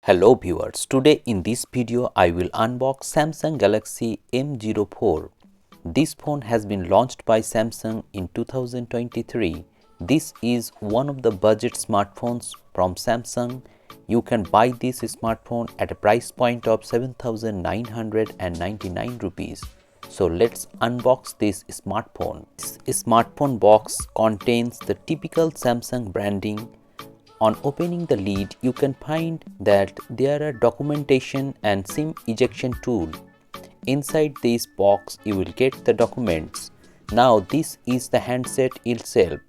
Hello viewers, today in this video I will unbox Samsung Galaxy M04. This phone has been launched by Samsung in 2023. This is one of the budget smartphones from Samsung. You can buy this smartphone at a price point of 7,999 rupees. So let's unbox this smartphone. This smartphone box contains the typical Samsung branding. On opening the lid, you can find that there are documentation and SIM ejection tool. Inside this box, you will get the documents. Now this is the handset itself.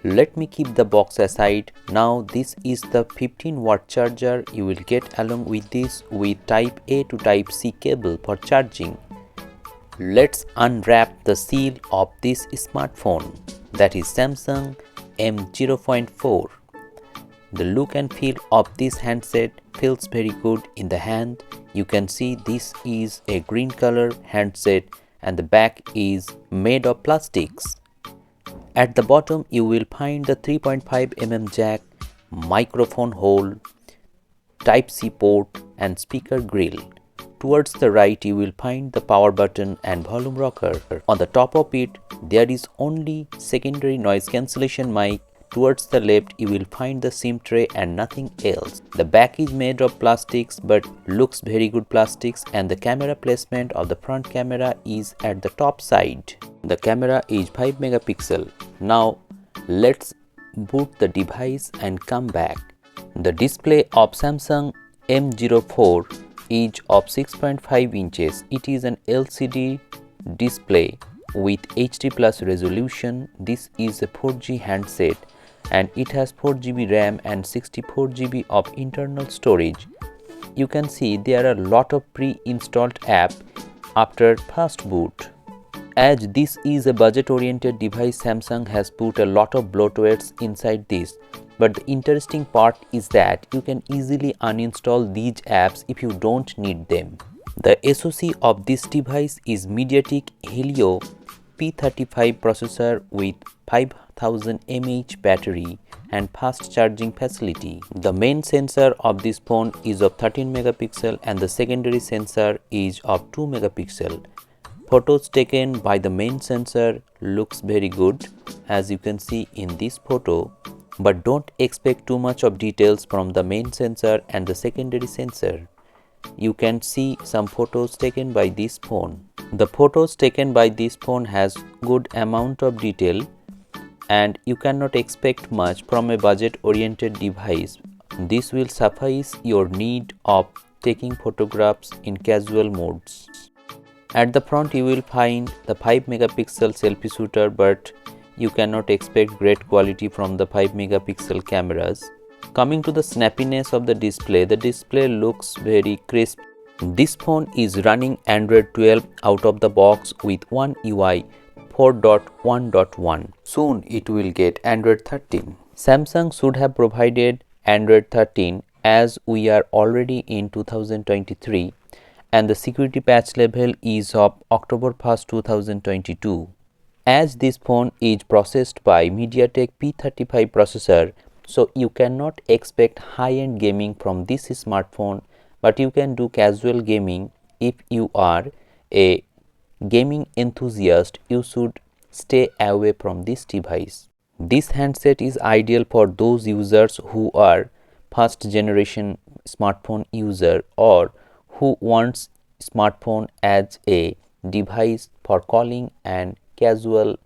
Let me keep the box aside. Now this is the 15-watt charger you will get along with this with type A to type C cable for charging. Let's unwrap the seal of this smartphone, that is Samsung M04. The look and feel of this handset feels very good in the hand. You can see this is a green color handset and the back is made of plastics. At the bottom you will find the 3.5mm jack, microphone hole, type C port and speaker grill. Towards the right you will find the power button and volume rocker. On the top of it there is only secondary noise cancellation mic. Towards the left you will find the SIM tray and nothing else. The back is made of plastics but looks very good plastics, and the camera placement of the front camera is at the top side. The camera is 5 megapixel. Now let's boot the device and come back. The display of Samsung M04 is of 6.5 inches. It is an LCD display with HD plus resolution. This is a 4G handset and it has 4GB RAM and 64GB of internal storage. You can see there are a lot of pre-installed apps after first boot. As this is a budget-oriented device, Samsung has put a lot of bloatwares inside this. But the interesting part is that you can easily uninstall these apps if you don't need them. The SoC of this device is MediaTek Helio P35 processor with 5000 mAh battery and fast charging facility. The main sensor of this phone is of 13 megapixel and the secondary sensor is of 2 megapixel. Photos taken by the main sensor looks very good, as you can see in this photo, but don't expect too much of details from the main sensor and the secondary sensor. You can see some photos taken by this phone. The photos taken by this phone has good amount of detail and you cannot expect much from a budget oriented device. This will suffice your need of taking photographs in casual modes. At the front you will find the 5 megapixel selfie shooter, but you cannot expect great quality from the 5 megapixel cameras. Coming to the snappiness of the display looks very crisp. This phone is running Android 12 out of the box with One UI 4.1.1. Soon it will get Android 13. Samsung should have provided Android 13 as we are already in 2023 and the security patch level is of October 1st, 2022. As this phone is processed by MediaTek P35 processor, so you cannot expect high-end gaming from this smartphone, but you can do casual gaming. If you are a gaming enthusiast, you should stay away from this device. This handset is ideal for those users who are first generation smartphone user or who wants smartphone as a device for calling and casual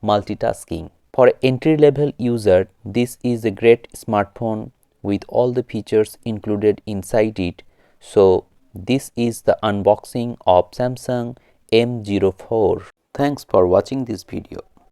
multitasking. For entry-level user, this is a great smartphone with all the features included inside it. So this is the unboxing of Samsung M04. Thanks for watching this video.